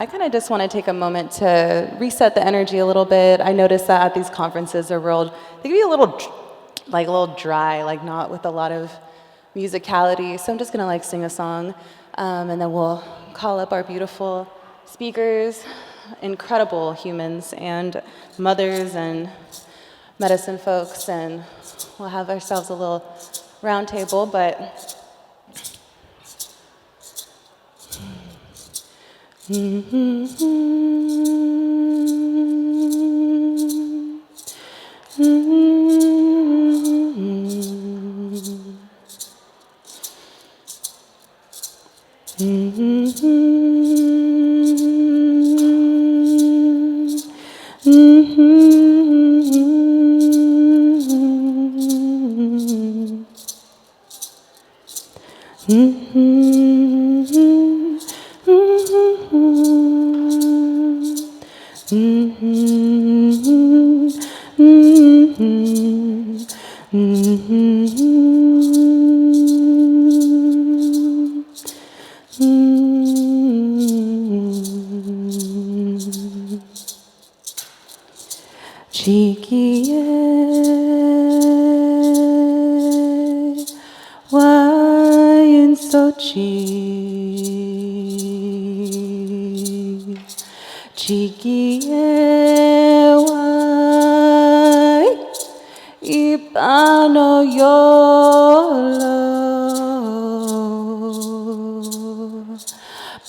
I kind of just want to take a moment to reset the energy a little bit. I noticed that at these conferences, they can be a little dry, like not with a lot of musicality. So I'm just gonna sing a song, and then we'll call up our beautiful speakers, incredible humans and mothers and medicine folks, and we'll have ourselves a little round table, but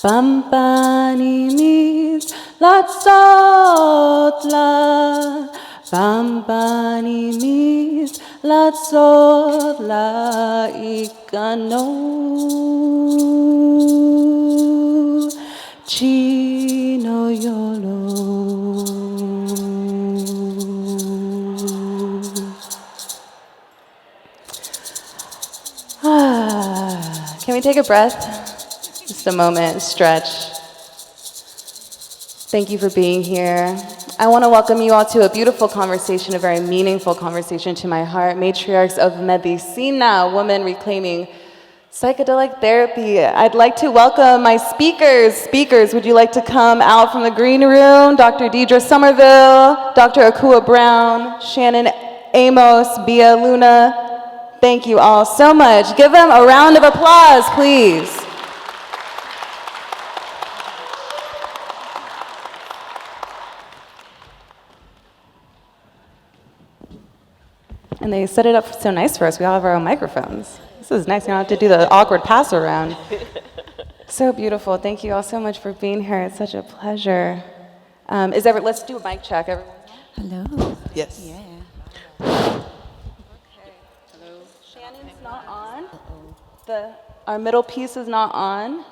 Bambani mis la sotla, Bambani mis la sotla ikano, chino yolo. Can we take a breath? Just a moment, stretch. Thank you for being here. I want to welcome you all to a beautiful conversation, a very meaningful conversation to my heart. Matriarchs of Medicina, women reclaiming psychedelic therapy. I'd like to welcome my speakers. Speakers, would you like to come out from the green room? Dr. Deidra Somerville, Dr. Akua Brown, Shannon, Amos, Bia Luna. Thank you all so much. Give them a round of applause, please. And they set it up so nice for us. We all have our own microphones. This is nice. You don't have to do the awkward pass around. So beautiful. Thank you all so much for being here. It's such a pleasure. Let's do a mic check, everyone. Hello. Yes. Yeah. Okay. Hello. Shannon's not on. Our middle piece is not on.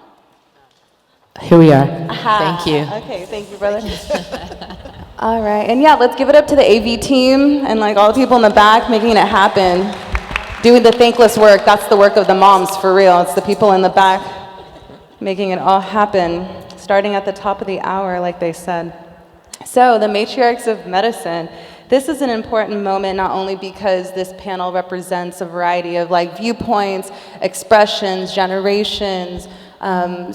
Here we are. Aha. Thank you. Okay, thank you, brother. All right, and yeah, let's give it up to the AV team and all the people in the back making it happen, doing the thankless work. That's the work of the moms, for real. It's the people in the back making it all happen, starting at the top of the hour, like they said. So, the Matriarchs of Medicine. This is an important moment not only because this panel represents a variety of viewpoints, expressions, generations,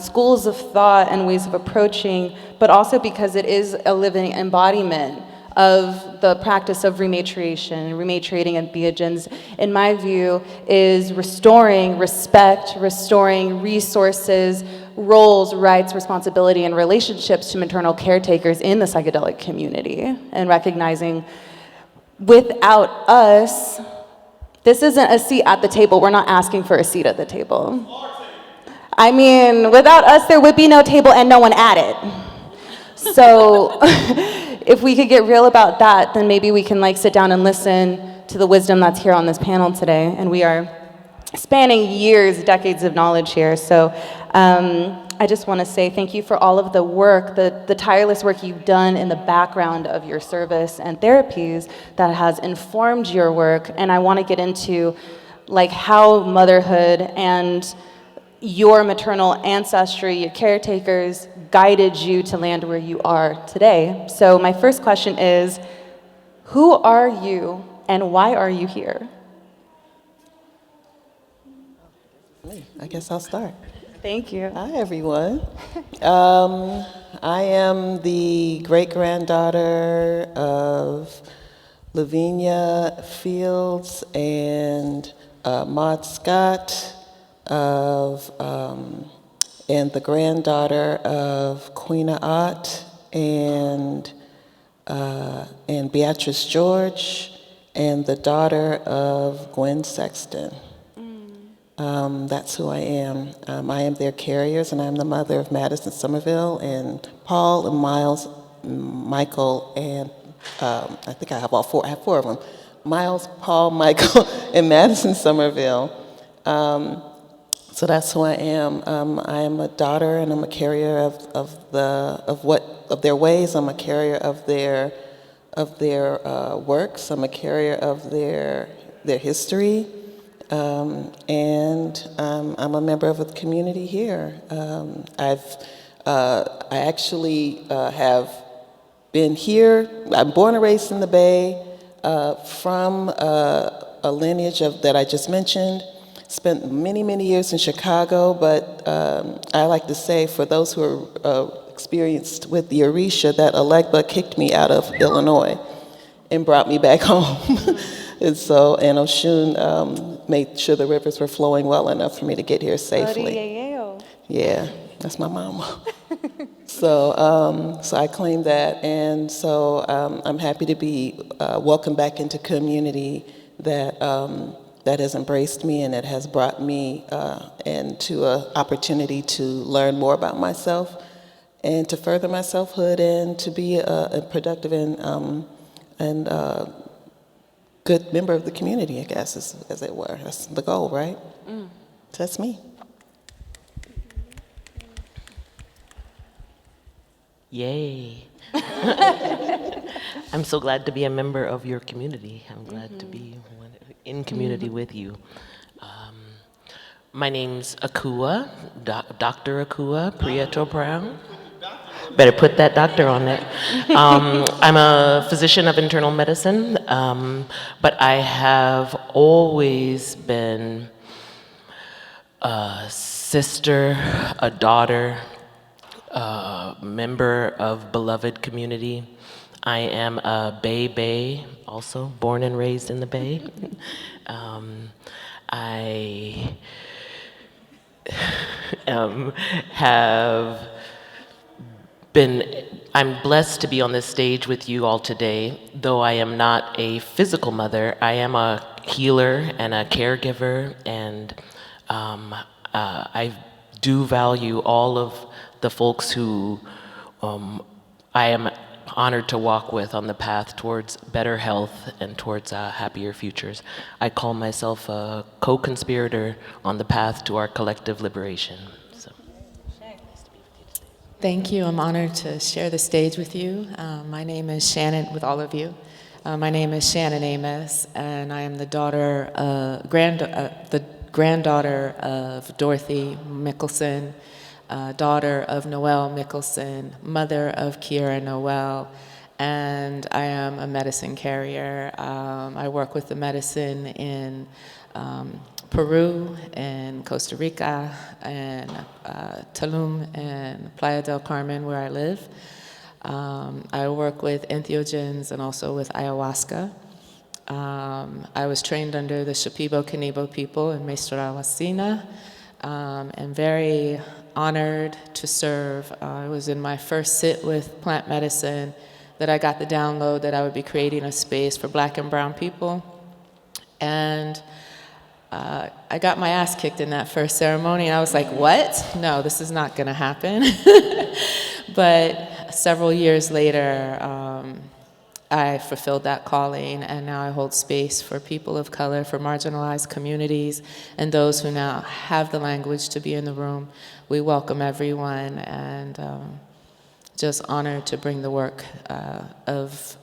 schools of thought and ways of approaching, but also because it is a living embodiment of the practice of rematriating entheogens, in my view, is restoring respect, restoring resources, roles, rights, responsibility, and relationships to maternal caretakers in the psychedelic community, and recognizing without us, this isn't a seat at the table. We're not asking for a seat at the table. I mean, without us, there would be no table and no one at it. So if we could get real about that, then maybe we can sit down and listen to the wisdom that's here on this panel today. And we are spanning years, decades of knowledge here. So I just want to say thank you for all of the work, the tireless work you've done in the background of your service and therapies that has informed your work. And I want to get into how motherhood and your maternal ancestry, your caretakers, guided you to land where you are today. So my first question is, who are you and why are you here? I guess I'll start. Thank you. Hi, everyone. I am the great-granddaughter of Lavinia Fields and Maud Scott, and the granddaughter of Queena Ott and Beatrice George, and the daughter of Gwen Sexton. That's who I am. I am their carriers, and I'm the mother of Madison Somerville and Paul and Miles, Michael, and I think I have all four. I have four of them: Miles, Paul, Michael, and Madison Somerville. So that's who I am. I am a daughter, and I'm a carrier of their ways. I'm a carrier of their works. I'm a carrier of their history. And I'm a member of the community here. I actually have been here. I'm born and raised in the Bay, from a lineage that I just mentioned. Spent many, many years in Chicago, but I like to say, for those who are experienced with the Orisha, that Alegba kicked me out of Illinois and brought me back home. And Oshun made sure the rivers were flowing well enough for me to get here safely. Yeah, that's my mama. So I claim that, and so I'm happy to be welcomed back into community that has embraced me and that has brought me into an opportunity to learn more about myself and to further my selfhood and to be a productive and good member of the community, I guess, as it were. That's the goal, right? So that's me. Yay. I'm so glad to be a member of your community. I'm glad to be in community with you. My name's Akua, Dr. Akua Brown. Better put that doctor on there. I'm a physician of internal medicine, but I have always been a sister, a daughter, a member of beloved community. I am a Bay, also born and raised in the Bay. I I'm blessed to be on this stage with you all today. Though I am not a physical mother, I am a healer and a caregiver, and I do value all of the folks who I am honored to walk with on the path towards better health and towards happier futures. I call myself a co-conspirator on the path to our collective liberation. So. Thank you. I'm honored to share the stage with you. My name is Shannon, with all of you. My name is Shannon Amos, and I am the granddaughter of Dorothy Mickelson, daughter of Noel Mickelson, mother of Kiera Noel, and I am a medicine carrier. I work with the medicine in Peru and Costa Rica and Tulum and Playa del Carmen, where I live. I work with entheogens and also with ayahuasca. I was trained under the Shipibo Kanibo people in Maestra Wasina, and very honored to serve. I was in my first sit with plant medicine that I got the download that I would be creating a space for Black and brown people. And I got my ass kicked in that first ceremony, and I was like, what? No, this is not gonna happen. But several years later, I fulfilled that calling, and now I hold space for people of color, for marginalized communities, and those who now have the language to be in the room. We welcome everyone, and just honored to bring the work of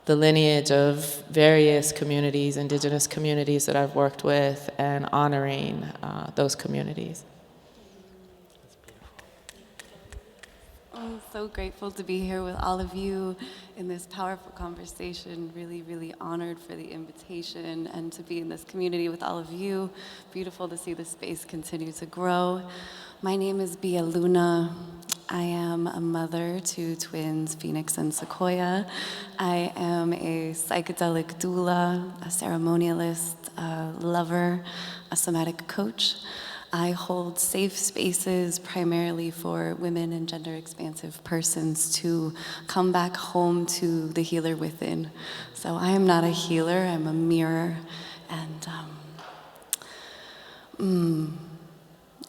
the lineage of various communities, indigenous communities that I've worked with, and honoring those communities. I'm so grateful to be here with all of you in this powerful conversation. Really, really honored for the invitation and to be in this community with all of you. Beautiful to see the space continue to grow. My name is Bia Luna. I am a mother to twins, Phoenix and Sequoia. I am a psychedelic doula, a ceremonialist, a lover, a somatic coach. I hold safe spaces primarily for women and gender expansive persons to come back home to the healer within. So I am not a healer, I'm a mirror. And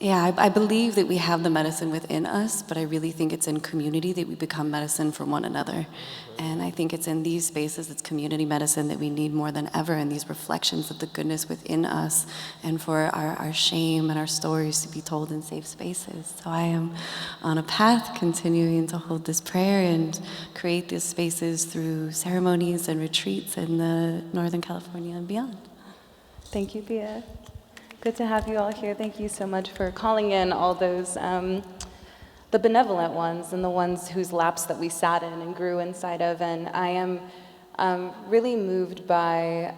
yeah, I believe that we have the medicine within us, but I really think it's in community that we become medicine for one another. And I think it's in these spaces, it's community medicine that we need more than ever, and these reflections of the goodness within us, and for our shame and our stories to be told in safe spaces. So I am on a path continuing to hold this prayer and create these spaces through ceremonies and retreats in the Northern California and beyond. Thank you, Bia. Good to have you all here. Thank you so much for calling in all those, the benevolent ones and the ones whose laps that we sat in and grew inside of. And I am really moved by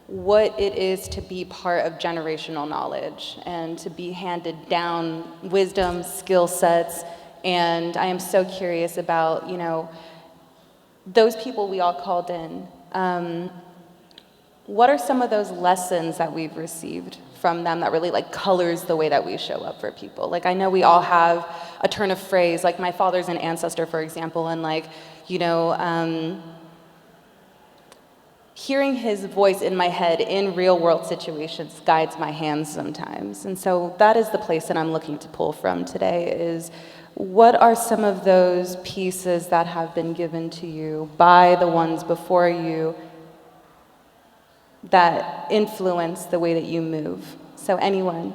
what it is to be part of generational knowledge and to be handed down wisdom, skill sets. And I am so curious about, you know, those people we all called in. What are some of those lessons that we've received from them that really like colors the way that we show up for people? Like, I know we all have a turn of phrase, like my father's an ancestor, for example, and like, you know, hearing his voice in my head in real world situations guides my hands sometimes. And so that is the place that I'm looking to pull from today is what are some of those pieces that have been given to you by the ones before you that influence the way that you move? So anyone,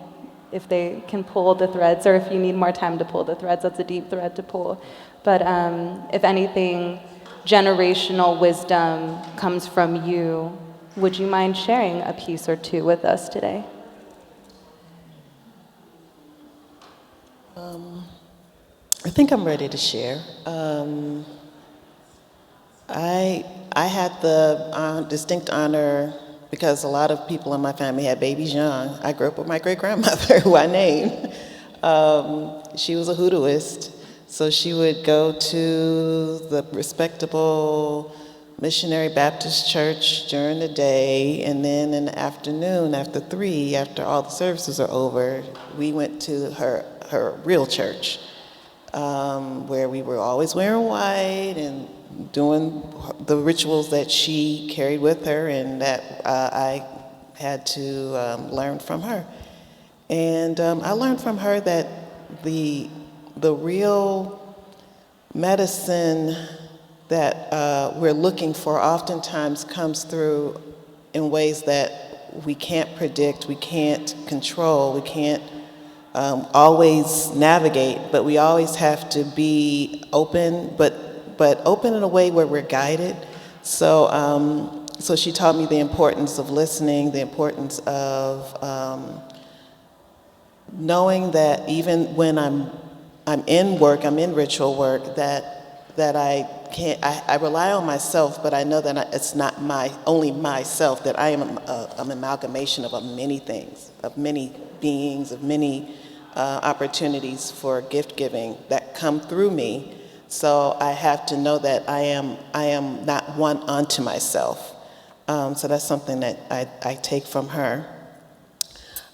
if they can pull the threads, or if you need more time to pull the threads, that's a deep thread to pull. But if anything, generational wisdom comes from you, would you mind sharing a piece or two with us today? I think I'm ready to share. I had the distinct honor, because a lot of people in my family had babies young. I grew up with my great-grandmother, who I named. She was a hoodooist, so she would go to the respectable missionary Baptist church during the day, and then in the afternoon, after 3, after all the services are over, we went to her real church, where we were always wearing white and doing the rituals that she carried with her and that I had to learn from her. And I learned from her that the real medicine that we're looking for oftentimes comes through in ways that we can't predict, we can't control, we can't always navigate, but we always have to be open, but open in a way where we're guided. So, so she taught me the importance of listening, the importance of knowing that even when I'm in work, I'm in ritual work, that I can't. I rely on myself, but I know that it's not only myself. That I am an amalgamation of many things, of many beings, of many opportunities for gift giving that come through me. So I have to know that I am not one unto myself. So that's something that I take from her.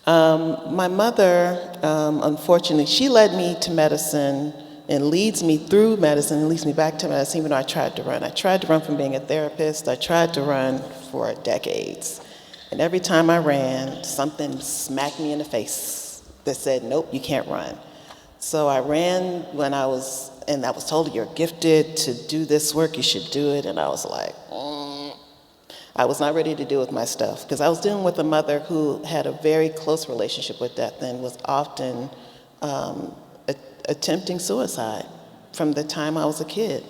My mother, unfortunately, she led me to medicine and leads me through medicine and leads me back to medicine, even though I tried to run. I tried to run from being a therapist. I tried to run for decades. And every time I ran, something smacked me in the face that said, nope, you can't run. So I ran when I was told, you're gifted to do this work, you should do it. And I was like, I was not ready to deal with my stuff, because I was dealing with a mother who had a very close relationship with death and was often attempting suicide from the time I was a kid.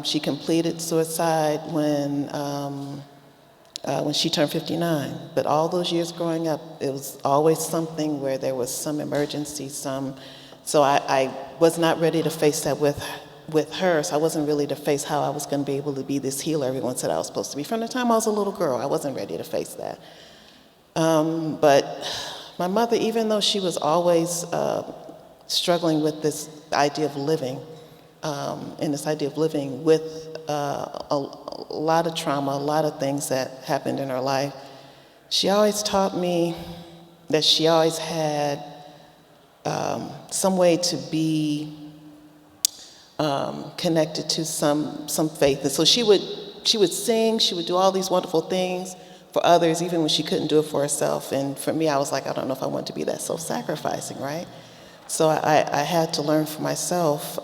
She completed suicide when she turned 59. But all those years growing up, it was always something where there was some emergency, so I was not ready to face that with her, so I wasn't really to face how I was going to be able to be this healer everyone said I was supposed to be. From the time I was a little girl, I wasn't ready to face that. But my mother, even though she was always struggling with this idea of living, and this idea of living with a lot of trauma, a lot of things that happened in her life. She always taught me that she always had some way to be connected to some faith. And so she would sing, she would do all these wonderful things for others, even when she couldn't do it for herself. And for me, I was like, I don't know if I want to be that self-sacrificing, right? So I had to learn for myself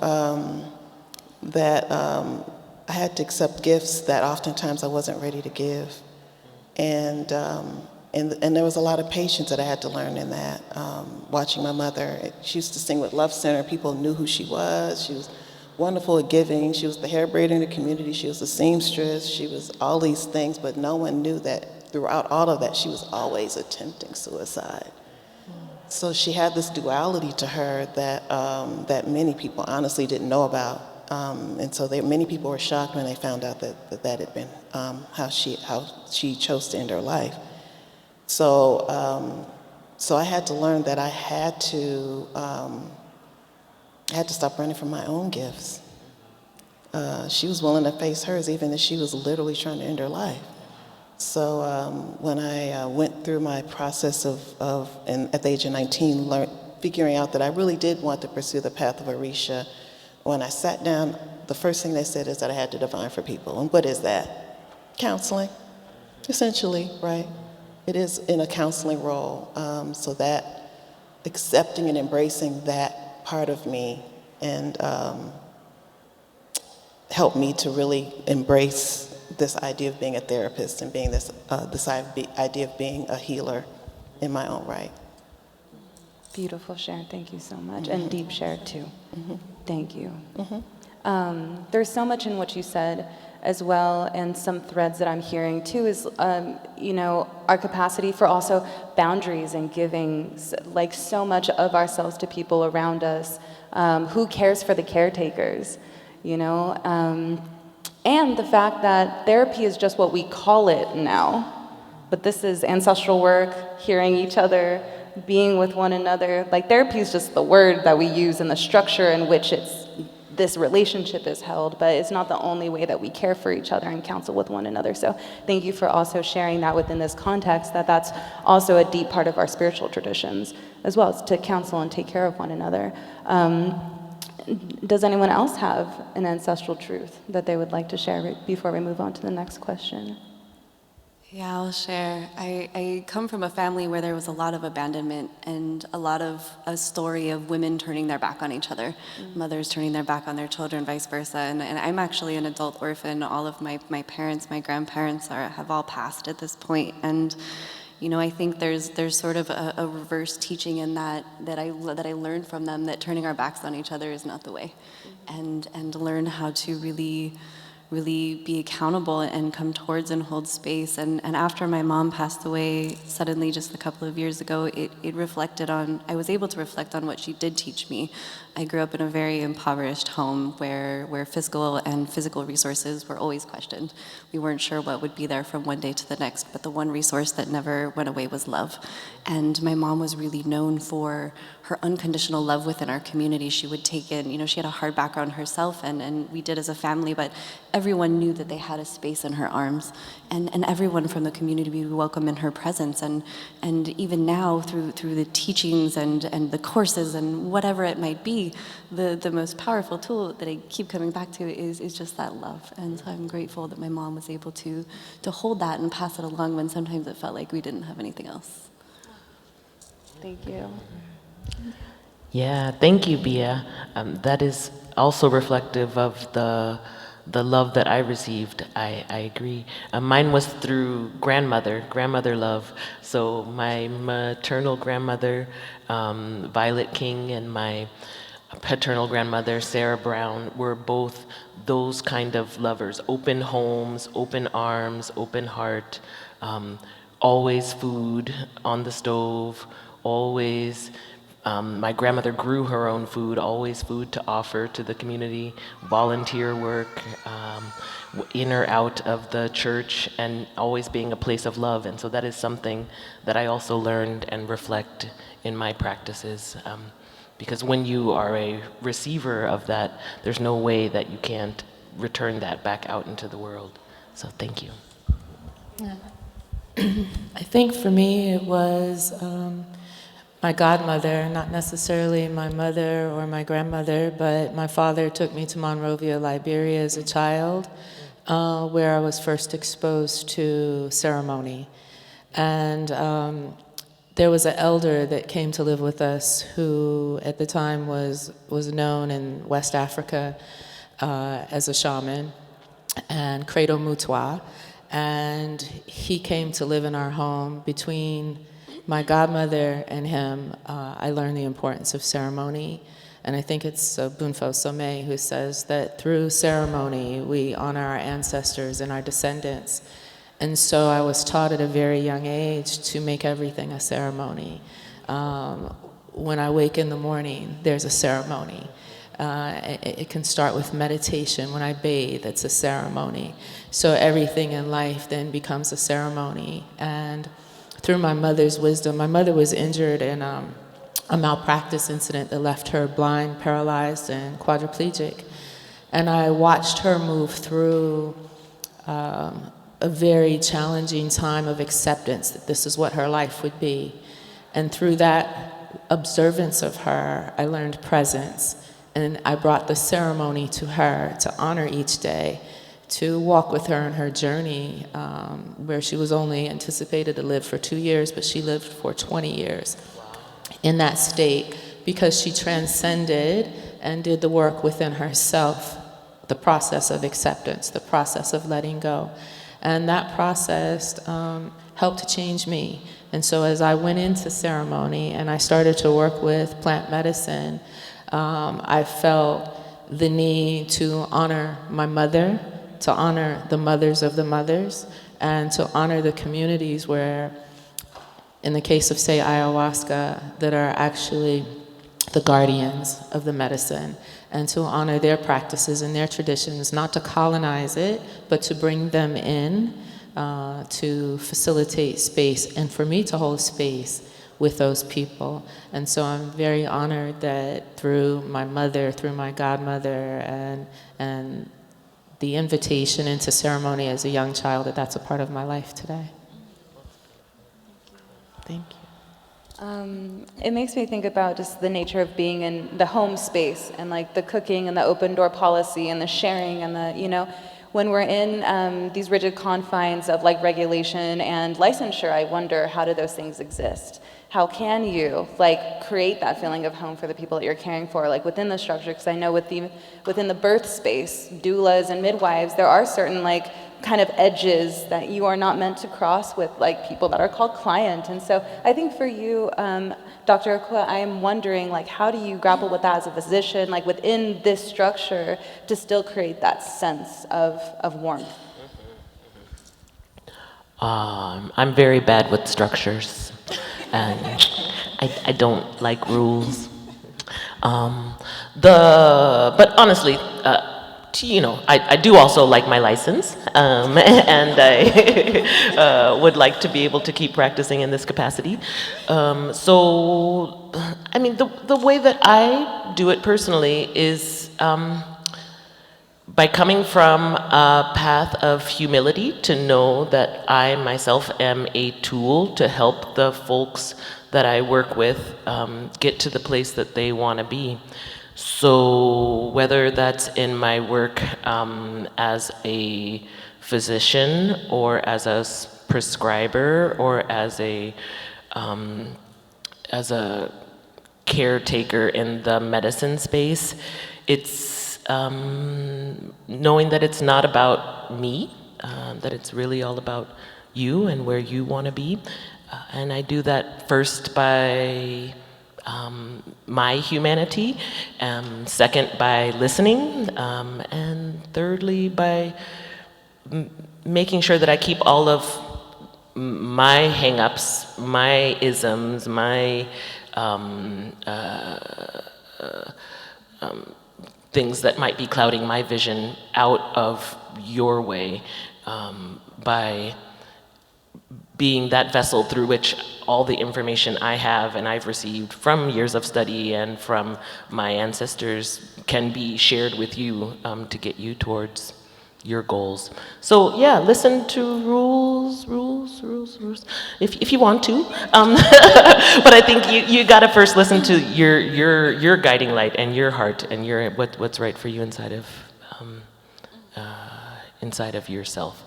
that I had to accept gifts that oftentimes I wasn't ready to give. And there was a lot of patience that I had to learn in that. Watching my mother, she used to sing with Love Center. People knew who she was. She was wonderful at giving. She was the hair braider in the community. She was a seamstress. She was all these things, but no one knew that throughout all of that, she was always attempting suicide. So she had this duality to her that many people honestly didn't know about. And so many people were shocked when they found out that had been how she chose to end her life. So I had to learn that I had to stop running from my own gifts. She was willing to face hers, even as she was literally trying to end her life. So when I went through my process at the age of 19, figuring out that I really did want to pursue the path of Orisha, when I sat down, the first thing they said is that I had to divine for people. And what is that? Counseling, essentially, right? It is in a counseling role. So that accepting and embracing that part of me and helped me to really embrace this idea of being a therapist and being this idea of being a healer in my own right. Beautiful share. Thank you so much. And deep share, too. Thank you. There's so much in what you said as well, and some threads that I'm hearing, too, is, our capacity for also boundaries and giving, like, so much of ourselves to people around us. Who cares for the caretakers, And the fact that therapy is just what we call it now. But this is ancestral work, hearing each other, being with one another. Like, therapy is just the word that we use and the structure in which this relationship is held, but it's not the only way that we care for each other and counsel with one another. So thank you for also sharing that within this context, that's also a deep part of our spiritual traditions as well, is to counsel and take care of one another. Does anyone else have an ancestral truth that they would like to share before we move on to the next question? Yeah, I'll share. I come from a family where there was a lot of abandonment and a story of women turning their back on each other, mothers turning their back on their children, vice versa. And I'm actually an adult orphan. All of my parents, my grandparents have all passed at this point. And I think there's sort of a reverse teaching in that I learned from them, that turning our backs on each other is not the way, and learn how to really be accountable and come towards and hold space. And after my mom passed away suddenly just a couple of years ago, I was able to reflect on what she did teach me. I grew up in a very impoverished home where fiscal and physical resources were always questioned. We weren't sure what would be there from one day to the next, but the one resource that never went away was love. And my mom was really known for her unconditional love within our community. She would take in, she had a hard background herself, and we did as a family, but everyone knew that they had a space in her arms, and everyone from the community would be welcome in her presence. And even now, through the teachings and the courses and whatever it might be, the most powerful tool that I keep coming back to is just that love. And so I'm grateful that my mom was able to hold that and pass it along when sometimes it felt like we didn't have anything else. Thank you. Yeah, thank you, Bia. That is also reflective of the love that I received. I agree. Mine was through grandmother love. So my maternal grandmother, Violet King, and my paternal grandmother, Sarah Brown, were both those kind of lovers. Open homes, open arms, open heart, always food on the stove, always. My grandmother grew her own food, always food to offer to the community, volunteer work, in or out of the church, and always being a place of love. And so that is something that I also learned and reflect in my practices. Because when you are a receiver of that, there's no way that you can't return that back out into the world. So thank you. Yeah. I think for me it was my godmother, not necessarily my mother or my grandmother, but my father took me to Monrovia, Liberia as a child, where I was first exposed to ceremony. And there was an elder that came to live with us who at the time was known in West Africa as a shaman, and Credo Mutwa. And he came to live in our home. Between my godmother and him, I learned the importance of ceremony. And I think it's Bunfo Somé who says that through ceremony, we honor our ancestors and our descendants. And so I was taught at a very young age to make everything a ceremony. When I wake in the morning, there's a ceremony. It can start with meditation. When I bathe, it's a ceremony. So everything in life then becomes a ceremony. And through my mother's wisdom, my mother was injured in a malpractice incident that left her blind, paralyzed, and quadriplegic. And I watched her move through a very challenging time of acceptance that this is what her life would be. And through that observance of her, I learned presence. And I brought the ceremony to her to honor each day, to walk with her on her journey, where she was only anticipated to live for 2 years, but she lived for 20 years in that state because she transcended and did the work within herself, the process of acceptance, the process of letting go. And that process helped to change me. And so as I went into ceremony and I started to work with plant medicine, I felt the need to honor my mother, to honor the mothers of the mothers, and to honor the communities where, in the case of, say, ayahuasca, that are actually the guardians of the medicine, and to honor their practices and their traditions, not to colonize it, but to bring them in, to facilitate space, and for me to hold space with those people. And so I'm very honored that through my mother, through my godmother, and the invitation into ceremony as a young child, that's a part of my life today. Thank you. It makes me think about just the nature of being in the home space and like the cooking and the open door policy and the sharing and the, when we're in these rigid confines of like regulation and licensure, I wonder, how do those things exist? How can you create that feeling of home for the people that you're caring for, within the structure? Because I know within the birth space, doulas and midwives, there are certain kind of edges that you are not meant to cross with people that are called client. And so I think for you, Dr. Akua, I am wondering how do you grapple with that as a physician, within this structure, to still create that sense of warmth? I'm very bad with structures, and I don't like rules. But honestly, I do also like my license, and I would like to be able to keep practicing in this capacity. So, I mean, the way that I do it personally is by coming from a path of humility to know that I myself am a tool to help the folks that I work with get to the place that they want to be. So whether that's in my work as a physician or as a prescriber or as a caretaker in the medicine space, it's knowing that it's not about me, that it's really all about you and where you want to be. And I do that first by my humanity, second by listening, and thirdly by making sure that I keep all of my hang-ups, my isms, my things that might be clouding my vision out of your way, by being that vessel through which all the information I have and I've received from years of study and from my ancestors can be shared with you to get you towards your goals. So yeah, listen to rules, if you want to. But I think you gotta first listen to your guiding light and your heart and what's right for you inside of yourself.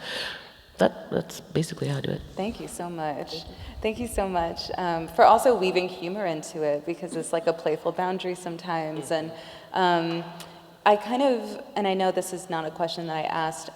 That's basically how I do it. Thank you so much. Thank you so much for also weaving humor into it, because it's like a playful boundary sometimes. And I kind of, and I know this is not a question that I asked,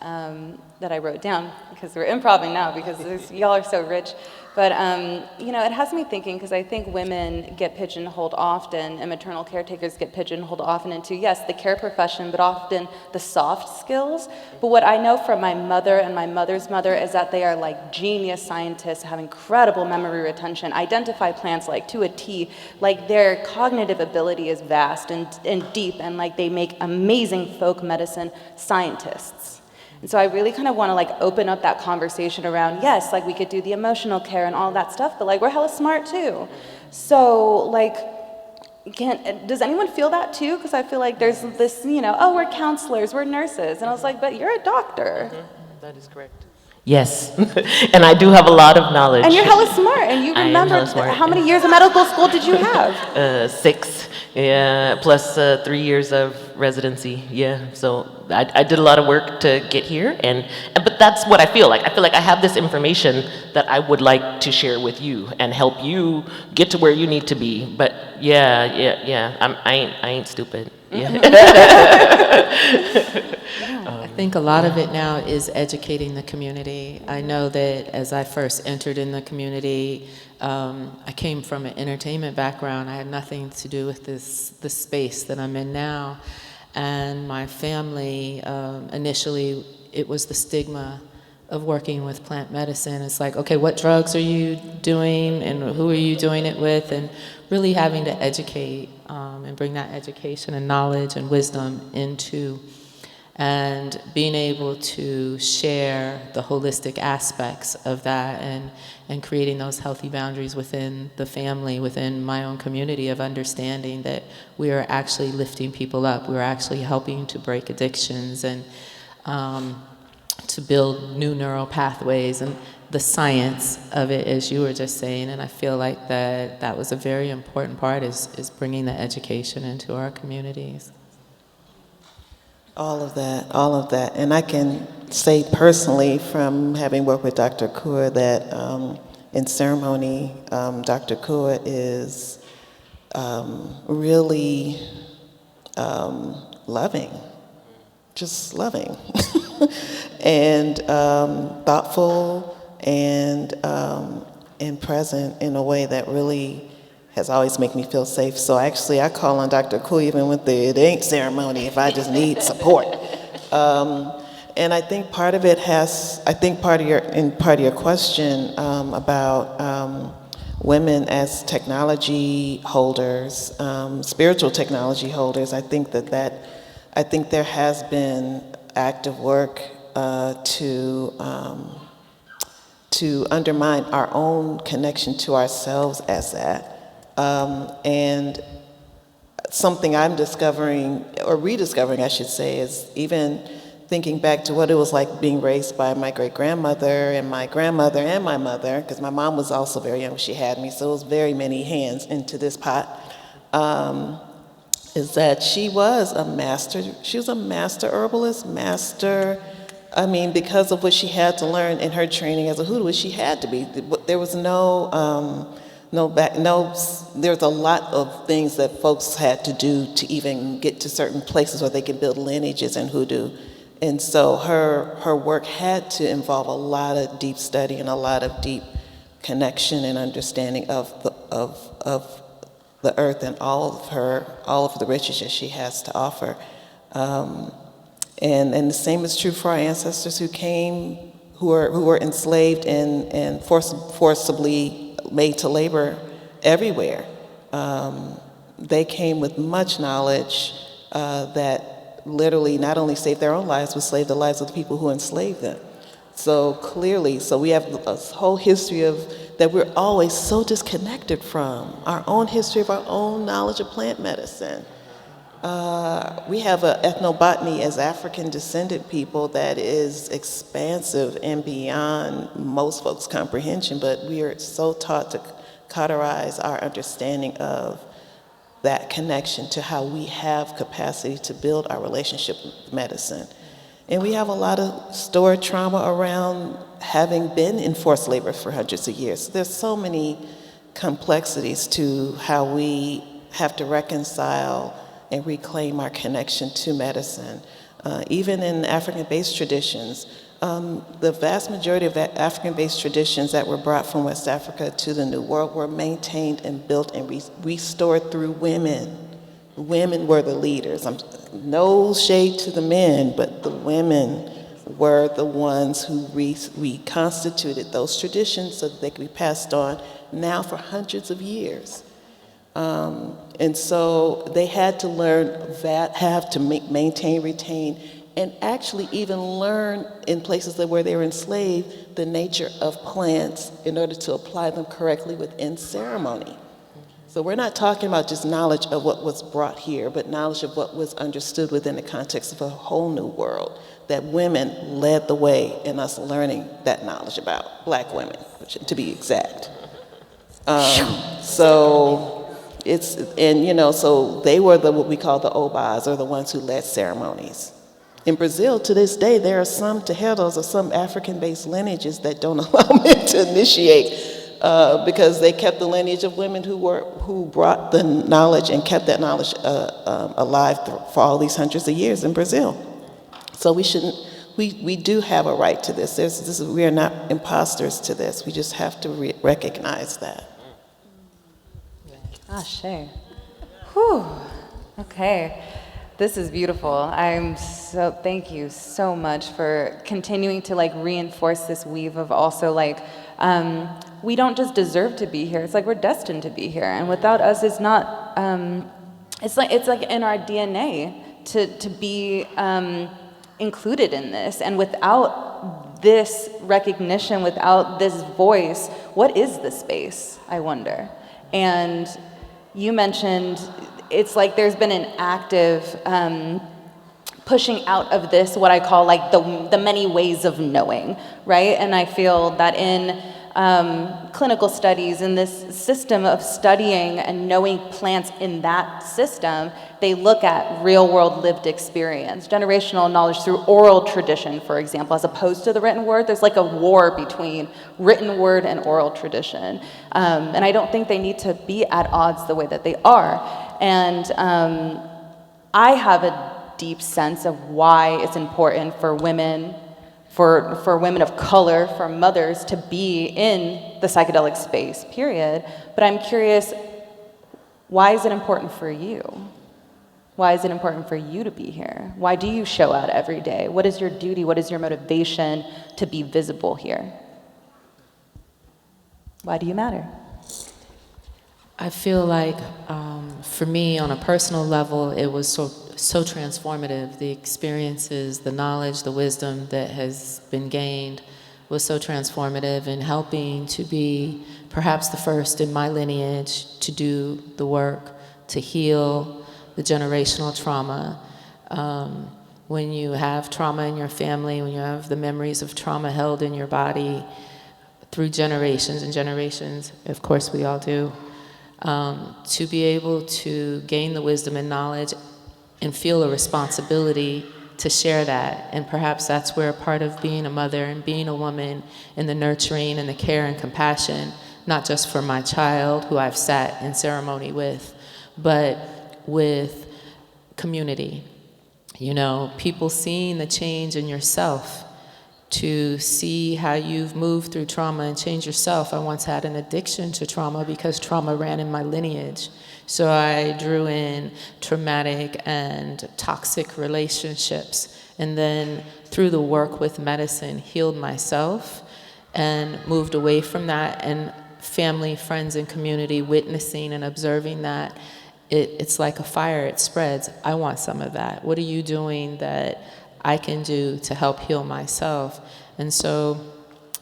that I wrote down, because we're improvising now, because y'all are so rich. But, it has me thinking, because I think women get pigeonholed often, and maternal caretakers get pigeonholed often into, yes, the care profession, but often the soft skills. But what I know from my mother and my mother's mother is that they are like genius scientists, have incredible memory retention, identify plants like to a T, like their cognitive ability is vast and deep, and like they make amazing folk medicine scientists. And so I really kind of want to like open up that conversation around, yes, like we could do the emotional care and all that stuff, but like we're hella smart too. So like, does anyone feel that too? Because I feel like there's this, oh, we're counselors, we're nurses. And I was like, but you're a doctor. That is correct. Yes, and I do have a lot of knowledge. And you're hella smart, and you remember how many years of medical school did you have? 6, yeah, plus 3 years of residency, yeah. So I did a lot of work to get here, but that's what I feel like. I feel like I have this information that I would like to share with you and help you get to where you need to be. But yeah, I ain't stupid. Yeah. I think a lot of it now is educating the community. I know that as I first entered in the community, I came from an entertainment background. I had nothing to do with this space that I'm in now. And my family, initially, it was the stigma of working with plant medicine. It's like, okay, what drugs are you doing and who are you doing it with? And really having to educate and bring that education and knowledge and wisdom into, and being able to share the holistic aspects of that, and creating those healthy boundaries within the family, within my own community, of understanding that we are actually lifting people up. We're actually helping to break addictions and to build new neural pathways, and the science of it, as you were just saying. And I feel like that was a very important part, is bringing the education into our communities. All of that. And I can say personally, from having worked with Dr. Akua, that in ceremony, Dr. Akua is really loving, just loving, and thoughtful, and present in a way that really has always made me feel safe. So actually, I call on Dr. Akua even when it ain't ceremony, if I just need support. And I think part of it part of your question about women as technology holders, spiritual technology holders, I think there has been active work to undermine our own connection to ourselves as that. And something I'm discovering, or rediscovering, I should say, is even thinking back to what it was like being raised by my great-grandmother and my grandmother and my mother, because my mom was also very young when she had me, so it was very many hands into this pot, is that she was a master herbalist, because of what she had to learn in her training as a hoodoo, she had to be. There was there's a lot of things that folks had to do to even get to certain places where they could build lineages in hoodoo. And so her work had to involve a lot of deep study and a lot of deep connection and understanding of the earth and all of the riches that she has to offer. And the same is true for our ancestors who were enslaved and forcibly made to labor everywhere. They came with much knowledge that literally not only saved their own lives, but saved the lives of the people who enslaved them. So clearly, so we have a whole history of that we're always so disconnected from, our own history of our own knowledge of plant medicine. We have an ethnobotany as African descendant people that is expansive and beyond most folks' comprehension, but we are so taught to cauterize our understanding of that connection to how we have capacity to build our relationship with medicine. And we have a lot of stored trauma around having been in forced labor for hundreds of years. There's so many complexities to how we have to reconcile and reclaim our connection to medicine. Even in African-based traditions, the vast majority of African-based traditions that were brought from West Africa to the New World were maintained and built and restored through women. Women were the leaders. No shade to the men, but the women were the ones who reconstituted those traditions so that they could be passed on now for hundreds of years. And so they had to learn that, have to maintain, retain, and actually even learn in places where they were enslaved the nature of plants in order to apply them correctly within ceremony. So we're not talking about just knowledge of what was brought here, but knowledge of what was understood within the context of a whole new world, that women led the way in us learning that knowledge about Black women, to be exact. So it's, and you know, so they were what we call the Obas, or the ones who led ceremonies. In Brazil, to this day, there are some Tejeros or some African-based lineages that don't allow men to initiate because they kept the lineage of women who brought the knowledge and kept that knowledge alive for all these hundreds of years in Brazil. So we do have a right to this. We are not imposters to this. We just have to recognize that. Ah, sure. Whew. Okay. This is beautiful. Thank you so much for continuing to reinforce this weave of also we don't just deserve to be here. It's we're destined to be here. And without us, it's not, it's like in our DNA to be included in this. And without this recognition, without this voice, what is the space, I wonder? And you mentioned it's there's been an active pushing out of this, what I call the many ways of knowing, right? And I feel that in clinical studies, in this system of studying and knowing plants in that system, they look at real world lived experience, generational knowledge through oral tradition, for example, as opposed to the written word. There's a war between written word and oral tradition. And I don't think they need to be at odds the way that they are. And I have a deep sense of why it's important for women, for women of color, for mothers to be in the psychedelic space, period. But I'm curious, why is it important for you? Why is it important for you to be here? Why do you show out every day? What is your duty? What is your motivation to be visible here? Why do you matter? I feel for me, on a personal level, it was so transformative. The experiences, the knowledge, the wisdom that has been gained was so transformative in helping to be perhaps the first in my lineage to do the work, to heal the generational trauma. When you have trauma in your family, when you have the memories of trauma held in your body through generations and generations, of course we all do, to be able to gain the wisdom and knowledge and feel a responsibility to share that. And perhaps that's where a part of being a mother and being a woman and the nurturing and the care and compassion, not just for my child who I've sat in ceremony with, but with community. You know, people seeing the change in yourself, to see how you've moved through trauma and changed yourself. I once had an addiction to trauma because trauma ran in my lineage. So I drew in traumatic and toxic relationships, and then through the work with medicine, healed myself and moved away from that, and family, friends, and community witnessing and observing that. It's like a fire, it spreads. I want some of that. What are you doing that I can do to help heal myself. And so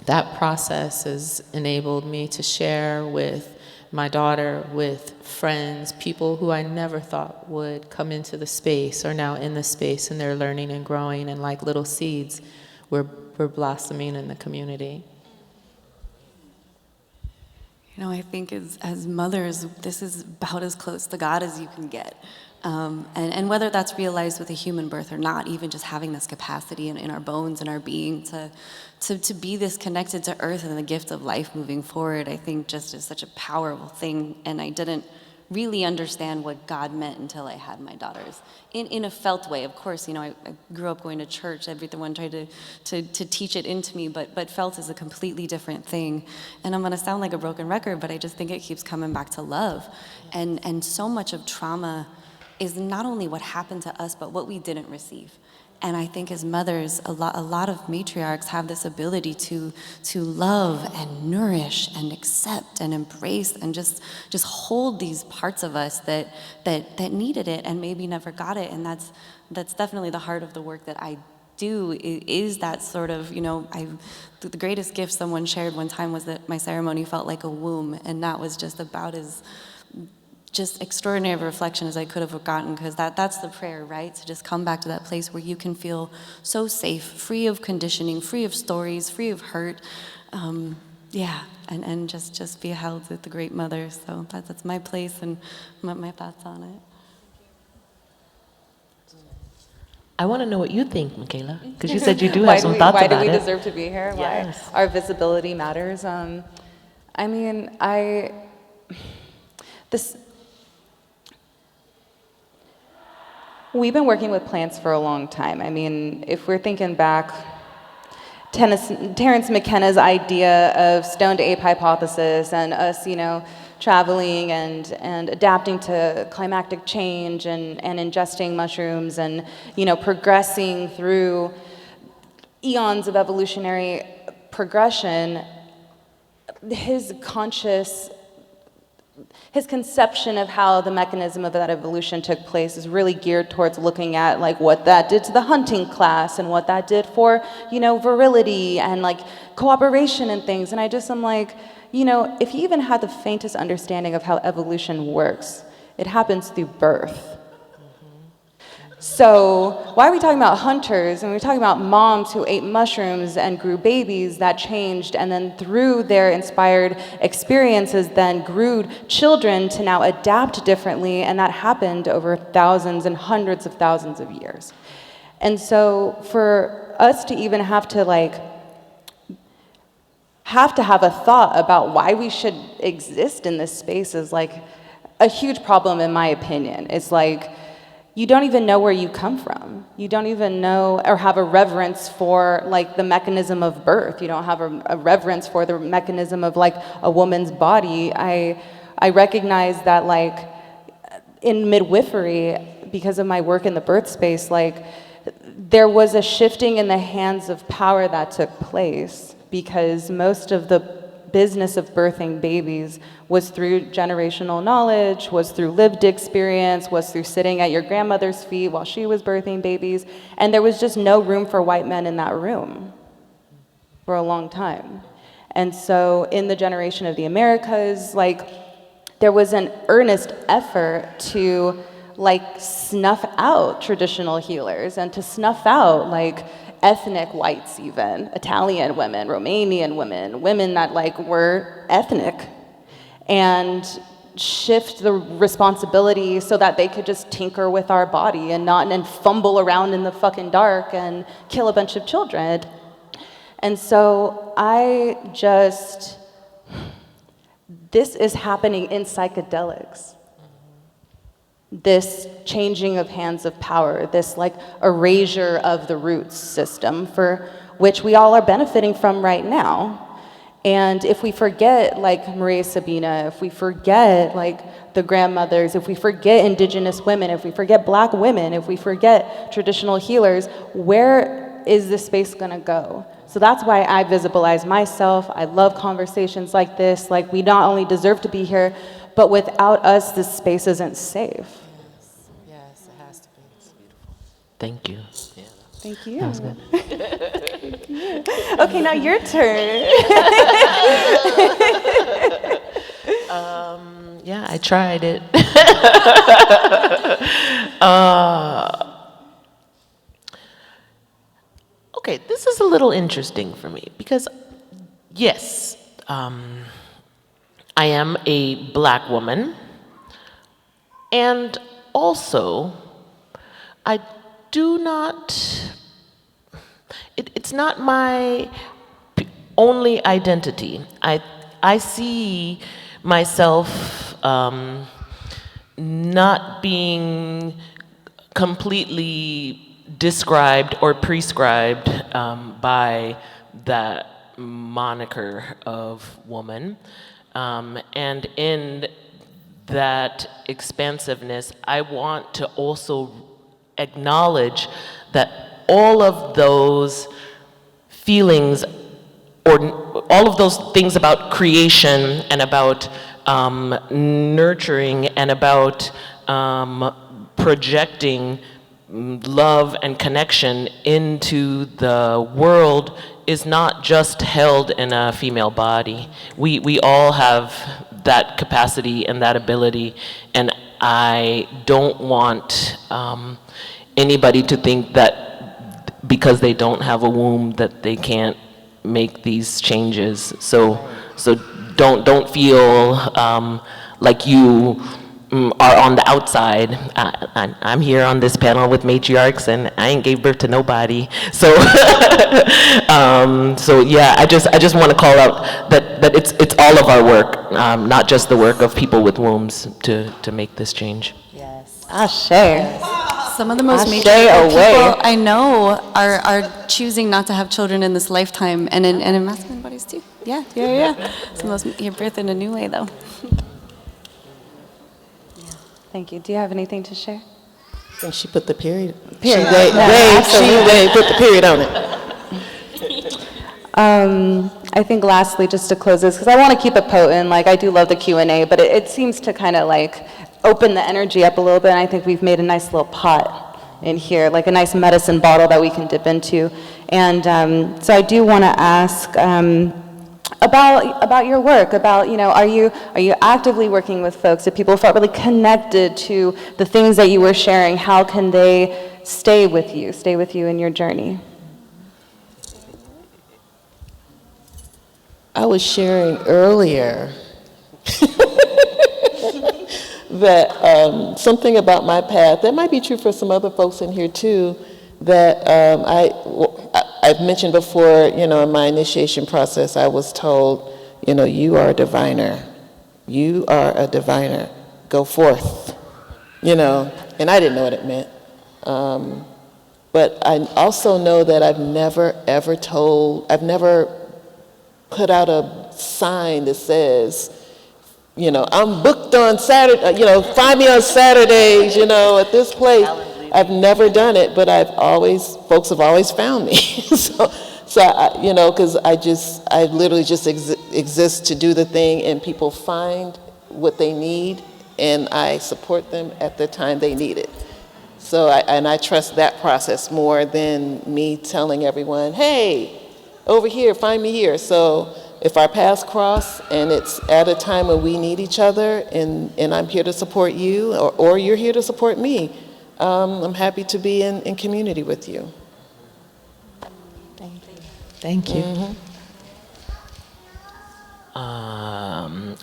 that process has enabled me to share with my daughter, with friends, people who I never thought would come into the space are now in the space, and they're learning and growing, and like little seeds, we're blossoming in the community. You know, I think as mothers, this is about as close to God as you can get. And whether that's realized with a human birth or not, even just having this capacity in our bones and our being to be this connected to earth and the gift of life moving forward, I think just is such a powerful thing. And I didn't really understand what God meant until I had my daughters. In a felt way, of course, you know, I grew up going to church. Everyone tried to teach it into me, but felt is a completely different thing. And I'm gonna sound like a broken record, but I just think it keeps coming back to love. And so much of trauma is not only what happened to us, but what we didn't receive. And I think as mothers, a lot of matriarchs have this ability to love and nourish and accept and embrace and just hold these parts of us that needed it and maybe never got it. And that's definitely the heart of the work that I do, is that sort of, you know, the greatest gift someone shared one time was that my ceremony felt like a womb, and that was just about as just extraordinary of a reflection as I could have gotten, because that's the prayer, right? To just come back to that place where you can feel so safe, free of conditioning, free of stories, free of hurt, and just be held with the great mother. So that's my place and my thoughts on it. I want to know what you think, Mikaela, because you said you do have some thoughts about it. Why do we deserve to be here? Yes. Why our visibility matters. We've been working with plants for a long time. I mean, if we're thinking back, Terence McKenna's idea of stoned ape hypothesis and us, you know, traveling and adapting to climactic change and ingesting mushrooms and, you know, progressing through eons of evolutionary progression, his conception of how the mechanism of that evolution took place is really geared towards looking at like what that did to the hunting class and what that did for, you know, virility and like cooperation and things. And I'm like, you know, if you even had the faintest understanding of how evolution works, it happens through birth. So why are we talking about hunters and we're talking about moms who ate mushrooms and grew babies that changed and then through their inspired experiences then grew children to now adapt differently, and that happened over thousands and hundreds of thousands of years. And so for us to even have to have a thought about why we should exist in this space is like a huge problem in my opinion. It's like, you don't even know where you come from. You don't even know or have a reverence for like the mechanism of birth. You don't have a reverence for the mechanism of like a woman's body. I recognize that like in midwifery, because of my work in the birth space, like there was a shifting in the hands of power that took place, because most of the business of birthing babies was through generational knowledge, was through lived experience, was through sitting at your grandmother's feet while she was birthing babies, and there was just no room for white men in that room for a long time. And so in the generation of the Americas, like there was an earnest effort to like snuff out traditional healers and to snuff out like ethnic whites, even Italian women, Romanian women, women that like were ethnic, and shift the responsibility so that they could just tinker with our body and fumble around in the fucking dark and kill a bunch of children. And so this is happening in psychedelics. This changing of hands of power, this like erasure of the roots system for which we all are benefiting from right now. And if we forget like Maria Sabina, if we forget like the grandmothers, if we forget indigenous women, if we forget black women, if we forget traditional healers, where is this space gonna go? So that's why I visibilize myself. I love conversations like this. Like we not only deserve to be here, but without us, this space isn't safe. Yes, it has to be. It's beautiful. Thank you. Yeah. Thank you. That was good. Thank you. Okay, now your turn. Yeah, I tried it. Okay, this is a little interesting for me because, yes, I am a Black woman, and also, I do not, it's not my only identity. I see myself not being completely described or prescribed by that moniker of woman. And in that expansiveness, I want to also acknowledge that all of those feelings or all of those things about creation and about nurturing and about projecting love and connection into the world is not just held in a female body. We all have that capacity and that ability, and I don't want anybody to think that because they don't have a womb that they can't make these changes. So don't feel like you are on the outside. I'm here on this panel with Matriarchs, and I ain't gave birth to nobody. So, so yeah, I just want to call out that it's all of our work, not just the work of people with wombs to make this change. Yes. Ashe. Some of the most Ashe matriarchal away. people I know are choosing not to have children in this lifetime, and in masculine bodies too. Yeah. Some of those give birth in a new way, though. Thank you. Do you have anything to share? I think she put the period. Period. She put the period on it. I think lastly, just to close this, because I want to keep it potent, like I do love the Q&A, but it seems to kind of like open the energy up a little bit, and I think we've made a nice little pot in here, like a nice medicine bottle that we can dip into. And so I do want to ask about your work, about, are you actively working with folks? If people felt really connected to the things that you were sharing, how can they stay with you in your journey? I was sharing earlier that something about my path, that might be true for some other folks in here too, that I've mentioned before, in my initiation process, I was told, you are a diviner. You are a diviner. Go forth. And I didn't know what it meant. But I also know that I've never put out a sign that says, I'm booked on Saturday, find me on Saturdays, at this place. I've never done it, but folks have always found me. so because I literally just exist to do the thing, and people find what they need, and I support them at the time they need it. So I trust that process more than me telling everyone, hey, over here, find me here. So if our paths cross and it's at a time when we need each other, and I'm here to support you, or you're here to support me, I'm happy to be in community with you. Thank you. Mm-hmm.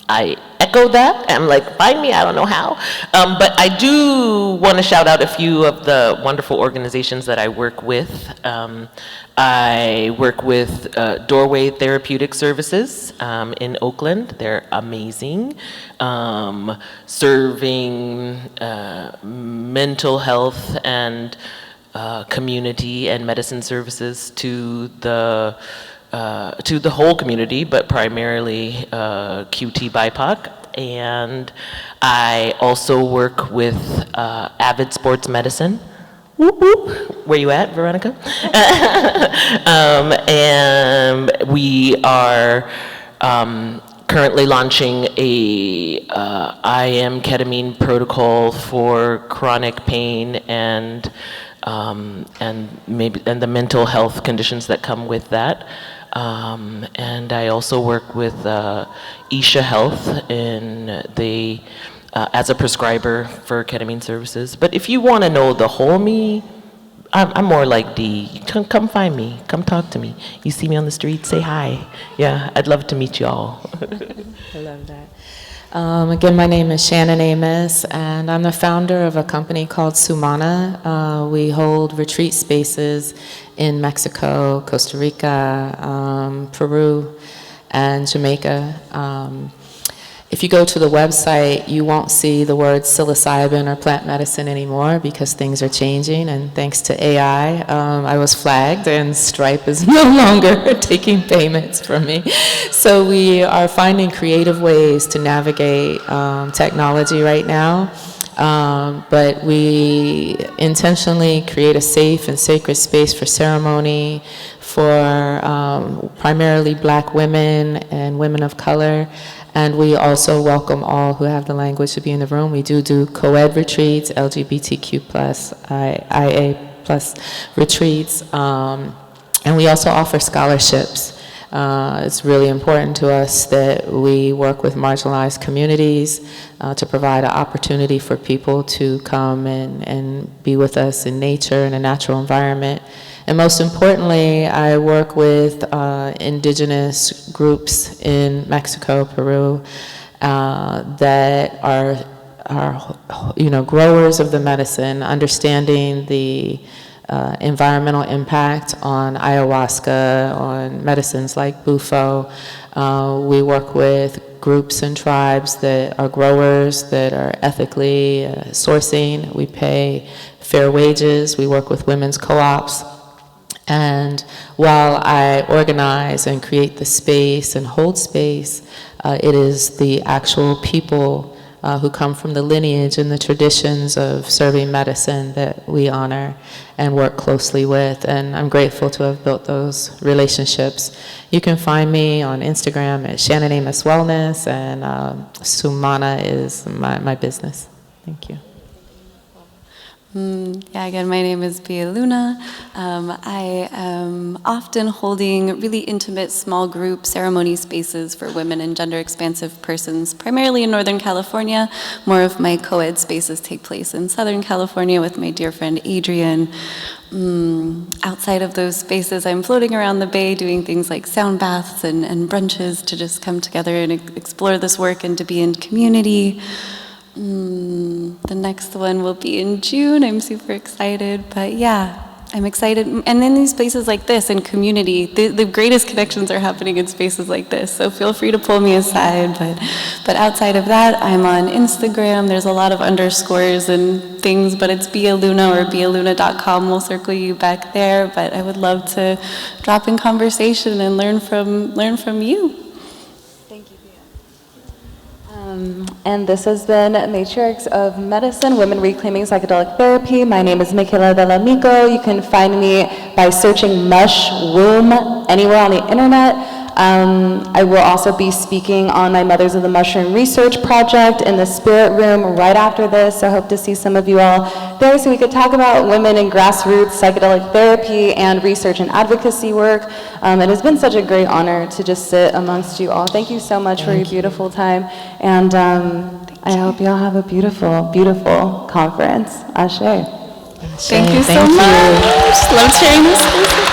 I echo that. I'm like, find me, I don't know how. But I do want to shout out a few of the wonderful organizations that I work with. I work with Doorway Therapeutic Services in Oakland. They're amazing. Serving mental health and community and medicine services to the whole community, but primarily QT BIPOC. And I also work with Avid Sports Medicine. Whoop, whoop. Where you at, Veronica? And we are currently launching a IM ketamine protocol for chronic pain and and the mental health conditions that come with that. And I also work with Isha Health as a prescriber for ketamine services. But if you want to know the whole me, I'm more like D. Come find me. Come talk to me. You see me on the street, say hi. Yeah, I'd love to meet y'all. I love that. Again, my name is Shannon Amos, and I'm the founder of a company called Sumana. We hold retreat spaces in Mexico, Costa Rica, Peru, and Jamaica. If you go to the website, you won't see the word psilocybin or plant medicine anymore because things are changing, and thanks to AI, I was flagged and Stripe is no longer taking payments from me. So we are finding creative ways to navigate technology right now, but we intentionally create a safe and sacred space for ceremony for primarily Black women and women of color. And we also welcome all who have the language to be in the room. We do co-ed retreats, LGBTQ+, IA+ retreats, and we also offer scholarships. It's really important to us that we work with marginalized communities to provide an opportunity for people to come and be with us in nature, in a natural environment. And most importantly, I work with indigenous groups in Mexico, Peru, that are growers of the medicine, understanding the environmental impact on ayahuasca, on medicines like bufo. We work with groups and tribes that are growers, that are ethically sourcing. We pay fair wages. We work with women's co-ops. And while I organize and create the space and hold space, it is the actual people who come from the lineage and the traditions of serving medicine that we honor and work closely with. And I'm grateful to have built those relationships. You can find me on Instagram at Shannon Amos Wellness, and Sumana is my business. Thank you. Again, my name is Bia Luna. I am often holding really intimate small group ceremony spaces for women and gender expansive persons, primarily in Northern California. More of my co-ed spaces take place in Southern California with my dear friend Adrian. Outside of those spaces, I'm floating around the Bay doing things like sound baths and brunches to just come together and explore this work and to be in community. The next one will be in June. I'm super excited, but yeah, I'm excited. And then these places like this and community, the greatest connections are happening in spaces like this. So feel free to pull me aside. But outside of that, I'm on Instagram. There's a lot of underscores and things, but it's Bia Luna or bialuna.com. We'll circle you back there. But I would love to drop in conversation and learn from you. And this has been Matriarchs of Medicine, Women Reclaiming Psychedelic Therapy. My name is Mikaela de la Myco. You can find me by searching Mush Womb anywhere on the internet. I will also be speaking on my Mothers of the Mushroom research project in the Spirit Room right after this. So I hope to see some of you all there so we could talk about women in grassroots psychedelic therapy and research and advocacy work. It has been such a great honor to just sit amongst you all. Thank you so much for your beautiful time. And I hope you all have a beautiful, beautiful conference. Ashe. Thank you so much. Love sharing this space.